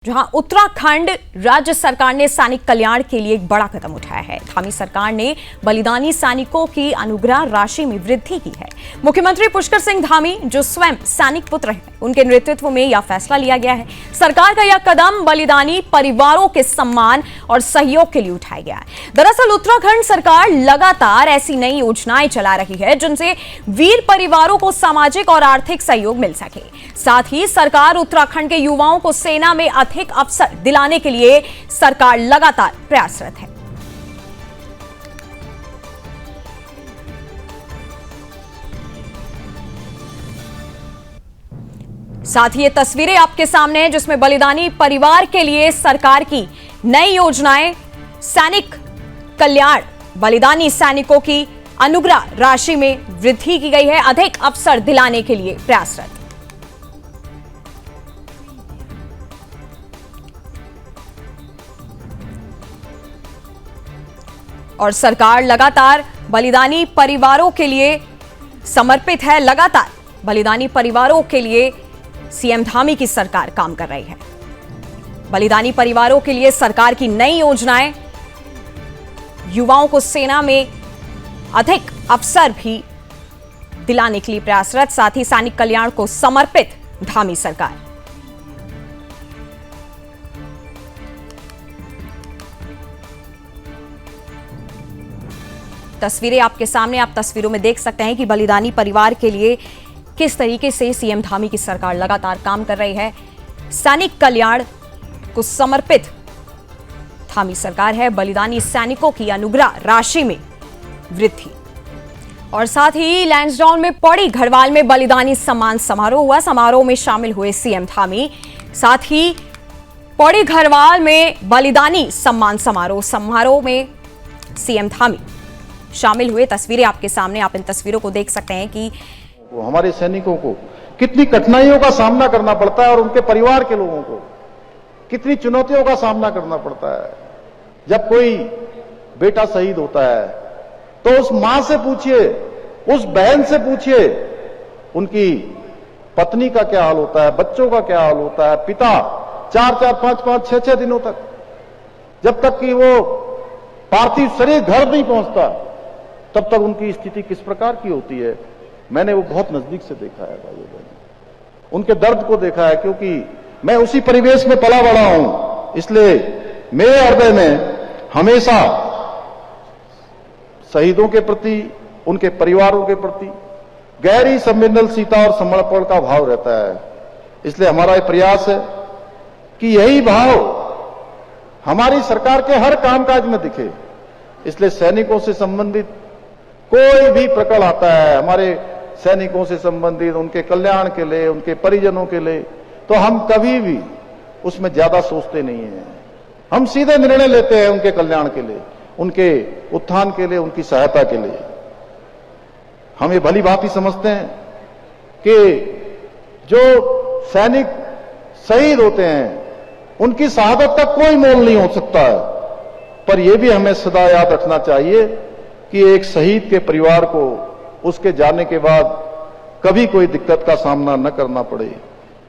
जहां उत्तराखंड राज्य सरकार ने सैनिक कल्याण के लिए एक बड़ा कदम उठाया है। धामी सरकार ने बलिदानी सैनिकों की अनुग्रह राशि में वृद्धि की है। मुख्यमंत्री पुष्कर सिंह धामी, जो स्वयं सैनिक पुत्र हैं, उनके नेतृत्व में यह फैसला लिया गया है। सरकार का यह कदम बलिदानी परिवारों के सम्मान और सहयोग के लिए उठाया गया है। दरअसल उत्तराखंड सरकार लगातार ऐसी नई योजनाएं चला रही है जिनसे वीर परिवारों को सामाजिक और आर्थिक सहयोग मिल सके। साथ ही सरकार उत्तराखंड के युवाओं को सेना में अधिक अवसर दिलाने के लिए सरकार लगातार प्रयासरत है। साथ ही ये तस्वीरें आपके सामने हैं जिसमें बलिदानी परिवार के लिए सरकार की नई योजनाएं, सैनिक कल्याण, बलिदानी सैनिकों की अनुग्रह राशि में वृद्धि की गई है, अधिक अवसर दिलाने के लिए प्रयासरत। और सरकार लगातार बलिदानी परिवारों के लिए समर्पित है। लगातार बलिदानी परिवारों के लिए सीएम धामी की सरकार काम कर रही है। बलिदानी परिवारों के लिए सरकार की नई योजनाएं, युवाओं को सेना में अधिक अवसर भी दिलाने के लिए प्रयासरत, साथ ही सैनिक कल्याण को समर्पित धामी सरकार। तस्वीरें आपके सामने, आप तस्वीरों में देख सकते हैं कि बलिदानी परिवार के लिए किस तरीके से सीएम धामी की सरकार लगातार काम कर रही है। सैनिक कल्याण को समर्पित धामी सरकार है। बलिदानी सैनिकों की अनुग्रह राशि में वृद्धि। और साथ ही लैंसडाउन में पौड़ी घड़वाल में बलिदानी सम्मान समारोह हुआ। समारोह में शामिल हुए सीएम धामी। साथ ही पौड़ी घड़वाल में बलिदानी सम्मान समारोह में सीएम धामी शामिल हुए। तस्वीरें आपके सामने, आप इन तस्वीरों को देख सकते हैं कि हमारे सैनिकों को कितनी कठिनाइयों का सामना करना पड़ता है और उनके परिवार के लोगों को कितनी चुनौतियों का सामना करना पड़ता है। जब कोई बेटा शहीद होता है तो उस मां से पूछिए, उस बहन से पूछिए, उनकी पत्नी का क्या हाल होता है, बच्चों का क्या हाल होता है। पिता 4-4, 5-5, 6-6 दिनों तक, जब तक कि वो पार्थिव शरीर घर नहीं पहुंचता, तब तक उनकी स्थिति किस प्रकार की होती है, मैंने वो बहुत नजदीक से देखा है भाइयों बहनों। उनके दर्द को देखा है, क्योंकि मैं उसी परिवेश में पला बड़ा हूं। इसलिए मेरे हृदय में हमेशा शहीदों के प्रति, उनके परिवारों के प्रति गहरी संवेदनशीलता और समर्पण का भाव रहता है। इसलिए हमारा ये प्रयास है कि यही भाव हमारी सरकार के हर कामकाज में दिखे। इसलिए सैनिकों से संबंधित कोई भी प्रकरण आता है, हमारे सैनिकों से संबंधित, उनके कल्याण के लिए, उनके परिजनों के लिए, तो हम कभी भी उसमें ज्यादा सोचते नहीं हैं। हम सीधे निर्णय लेते हैं उनके कल्याण के लिए, उनके उत्थान के लिए, उनकी सहायता के लिए। हम ये भली बात ही समझते हैं कि जो सैनिक शहीद होते हैं उनकी शहादत का कोई मोल नहीं हो सकता है। पर यह भी हमें सदा याद रखना चाहिए कि एक शहीद के परिवार को उसके जाने के बाद कभी कोई दिक्कत का सामना न करना पड़े।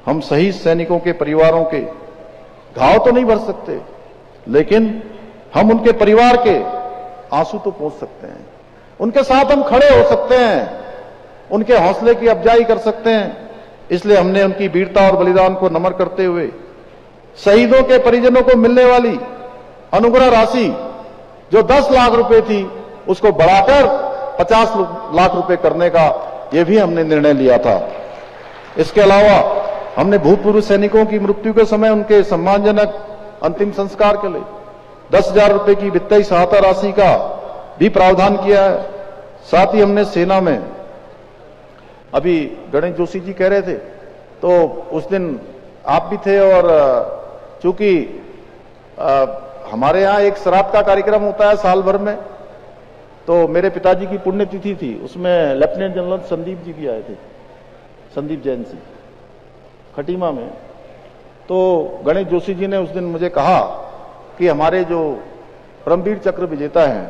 हम शहीद सैनिकों के परिवारों के घाव तो नहीं भर सकते, लेकिन हम उनके परिवार के आंसू तो पोंछ सकते हैं। उनके साथ हम खड़े हो सकते हैं, उनके हौसले की अफजाई कर सकते हैं। इसलिए हमने उनकी वीरता और बलिदान को नमन करते हुए शहीदों के परिजनों को मिलने वाली अनुग्रह राशि जो 10 लाख रुपए थी, उसको बढ़ाकर 50 लाख रुपए करने का यह भी हमने निर्णय लिया था। इसके अलावा हमने भूतपूर्व सैनिकों की मृत्यु के समय उनके सम्मानजनक अंतिम संस्कार के लिए 10,000 रुपए की वित्तीय सहायता राशि का भी प्रावधान किया है। साथ ही हमने सेना में, अभी गणेश जोशी जी कह रहे थे, तो उस दिन आप भी थे, और चूंकि हमारे यहाँ एक श्राद्ध का कार्यक्रम होता है साल भर में, तो मेरे पिताजी की पुण्यतिथि थी, उसमें लेफ्टिनेंट जनरल संदीप जी भी आए थे, संदीप जैन सिंह, खटीमा में। तो गणेश जोशी जी ने उस दिन मुझे कहा कि हमारे जो परमवीर चक्र विजेता हैं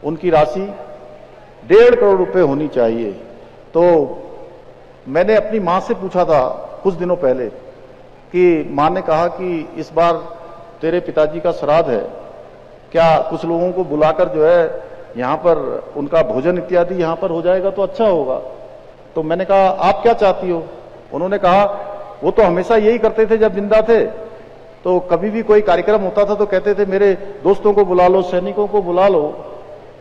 उनकी राशि 1.5 करोड़ रुपए होनी चाहिए। तो मैंने अपनी मां से पूछा था कुछ दिनों पहले कि मां ने कहा कि इस बार तेरे पिताजी का श्राद्ध है, क्या कुछ लोगों को बुलाकर जो है यहाँ पर उनका भोजन इत्यादि यहाँ पर हो जाएगा तो अच्छा होगा। तो मैंने कहा आप क्या चाहती हो? उन्होंने कहा वो तो हमेशा यही करते थे जब जिंदा थे, तो कभी भी कोई कार्यक्रम होता था तो कहते थे मेरे दोस्तों को बुला लो, सैनिकों को बुला लो।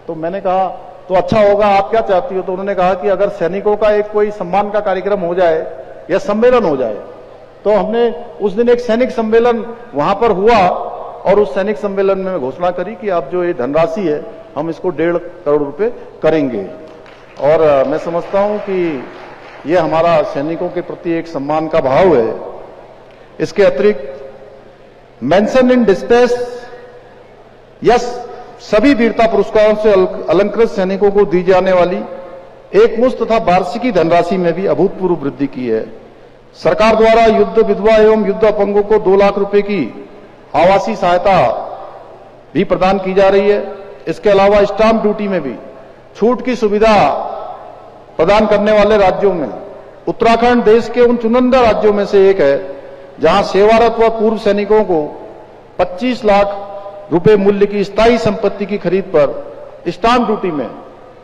तो मैंने कहा तो अच्छा होगा, आप क्या चाहती हो? तो उन्होंने कहा कि अगर सैनिकों का एक कोई सम्मान का कार्यक्रम हो जाए या सम्मेलन हो जाए। तो हमने उस दिन एक सैनिक सम्मेलन वहां पर हुआ और उस सैनिक सम्मेलन में घोषणा करी कि अब जो ये धनराशि है हम इसको 1.5 करोड़ रुपए करेंगे। और मैं समझता हूं कि ये हमारा सैनिकों के प्रति एक सम्मान का भाव है। इसके अतिरिक्त मेंशन इन डिस्पेच यस सभी वीरता पुरस्कारों से अलंकृत सैनिकों को दी जाने वाली एक मुश्त तथा वार्षिकी धनराशि में भी अभूतपूर्व वृद्धि की है। सरकार द्वारा युद्ध विधवा एवं युद्ध अपंगों को 2 लाख रुपए की आवासीय सहायता भी प्रदान की जा रही है। इसके अलावा स्टाम्प ड्यूटी में भी छूट की सुविधा प्रदान करने वाले राज्यों में उत्तराखंड देश के उन चुनिंदा राज्यों में से एक है जहां सेवारत व पूर्व सैनिकों को 25 लाख रुपए मूल्य की स्थायी संपत्ति की खरीद पर स्टाम्प ड्यूटी में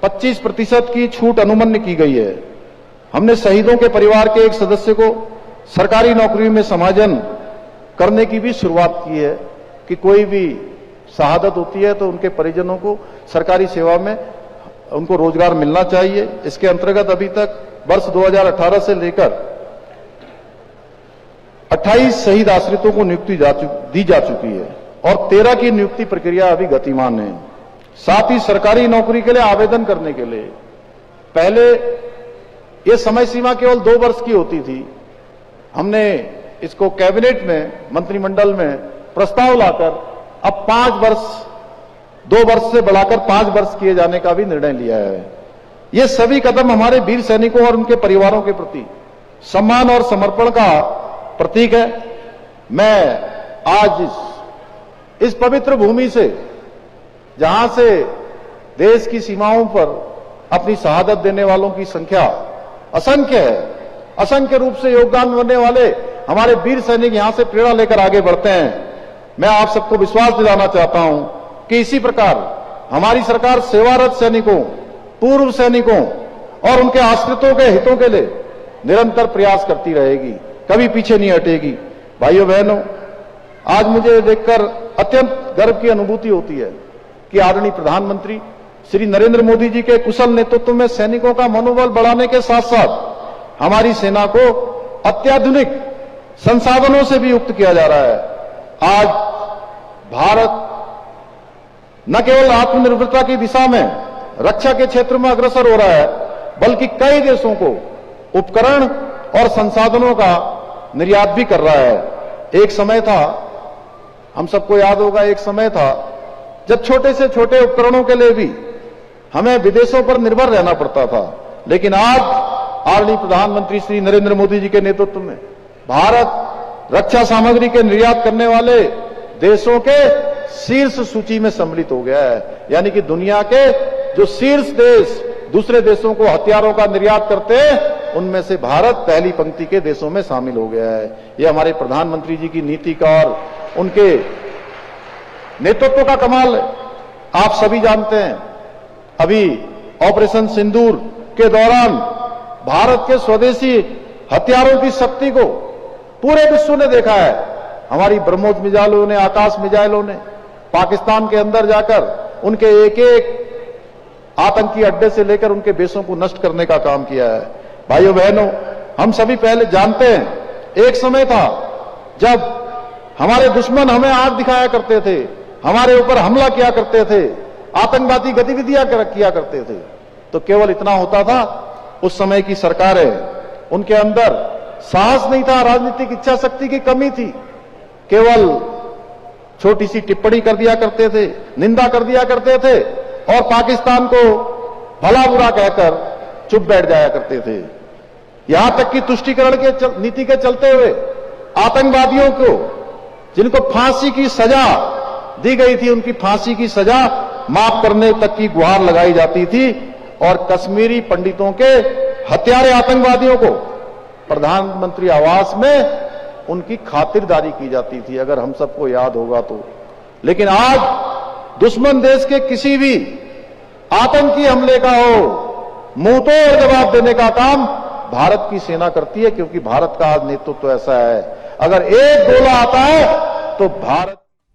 25% की छूट अनुमन्य की गई है। हमने शहीदों के परिवार के एक सदस्य को सरकारी नौकरी में समायोजन करने की भी शुरुआत की है कि कोई भी शहादत होती है तो उनके परिजनों को सरकारी सेवा में उनको रोजगार मिलना चाहिए। इसके अंतर्गत अभी तक वर्ष 2018 से लेकर 28 शहीद आश्रितों को नियुक्ति दी जा चुकी है और 13 की नियुक्ति प्रक्रिया अभी गतिमान है। साथ ही सरकारी नौकरी के लिए आवेदन करने के लिए पहले ये समय सीमा केवल 2 वर्ष की होती थी। हमने इसको कैबिनेट में मंत्रिमंडल में प्रस्ताव लाकर अब 5 वर्ष 2 वर्ष से बढ़ाकर 5 वर्ष किए जाने का भी निर्णय लिया है। ये सभी कदम हमारे वीर सैनिकों और उनके परिवारों के प्रति सम्मान और समर्पण का प्रतीक है। मैं आज इस पवित्र भूमि से जहां से देश की सीमाओं पर अपनी शहादत देने वालों की संख्या असंख्य है, असंख्य रूप से योगदान करने वाले हमारे वीर सैनिक यहां से प्रेरणा लेकर आगे बढ़ते हैं। मैं आप सबको विश्वास दिलाना चाहता हूं कि इसी प्रकार हमारी सरकार सेवारत सैनिकों, पूर्व सैनिकों और उनके आश्रितों के हितों के लिए निरंतर प्रयास करती रहेगी, कभी पीछे नहीं हटेगी। भाइयों बहनों, आज मुझे देखकर अत्यंत गर्व की अनुभूति होती है कि आदरणीय प्रधानमंत्री श्री नरेंद्र मोदी जी के कुशल नेतृत्व में सैनिकों का मनोबल बढ़ाने के साथ साथ हमारी सेना को अत्याधुनिक संसाधनों से भी युक्त किया जा रहा है। आज भारत न केवल आत्मनिर्भरता की दिशा में रक्षा के क्षेत्र में अग्रसर हो रहा है, बल्कि कई देशों को उपकरण और संसाधनों का निर्यात भी कर रहा है। एक समय था, हम सबको याद होगा, एक समय था जब छोटे से छोटे उपकरणों के लिए भी हमें विदेशों पर निर्भर रहना पड़ता था। लेकिन आज आदरणीय प्रधानमंत्री श्री नरेंद्र मोदी जी के नेतृत्व में भारत रक्षा सामग्री के निर्यात करने वाले देशों के शीर्ष सूची में सम्मिलित हो गया है। यानी कि दुनिया के जो शीर्ष देश दूसरे देशों को हथियारों का निर्यात करते हैं, उनमें से भारत पहली पंक्ति के देशों में शामिल हो गया है। यह हमारे प्रधानमंत्री जी की नीति का और उनके नेतृत्व का कमाल है। आप सभी जानते हैं, अभी ऑपरेशन सिंदूर के दौरान भारत के स्वदेशी हथियारों की शक्ति को पूरे विश्व ने देखा है। हमारी ब्रह्मोस मिसाइलों ने, आकाश मिसाइलों ने पाकिस्तान के अंदर जाकर उनके एक एक आतंकी अड्डे से लेकर उनके बेसों को नष्ट करने का काम किया है। भाइयों बहनों, हम सभी पहले जानते हैं, एक समय था जब हमारे दुश्मन हमें आंख दिखाया करते थे, हमारे ऊपर हमला किया करते थे, आतंकवादी गतिविधियां किया करते थे, तो केवल इतना होता था, उस समय की सरकारें, उनके अंदर साहस नहीं था, राजनीतिक इच्छा शक्ति की कमी थी, केवल छोटी सी टिप्पणी कर दिया करते थे, निंदा कर दिया करते थे और पाकिस्तान को भला बुरा कहकर चुप बैठ जाया करते थे। यहां तक कि तुष्टीकरण के नीति के चलते हुए आतंकवादियों को, जिनको फांसी की सजा दी गई थी, उनकी फांसी की सजा माफ करने तक की गुहार लगाई जाती थी और कश्मीरी पंडितों के हत्यारे आतंकवादियों को प्रधानमंत्री आवास में उनकी खातिरदारी की जाती थी, अगर हम सबको याद होगा तो। लेकिन आज दुश्मन देश के किसी भी आतंकी हमले का हो, मुंहतोड़ जवाब देने का काम भारत की सेना करती है, क्योंकि भारत का आज नेतृत्व तो ऐसा है, अगर एक गोला आता है तो भारत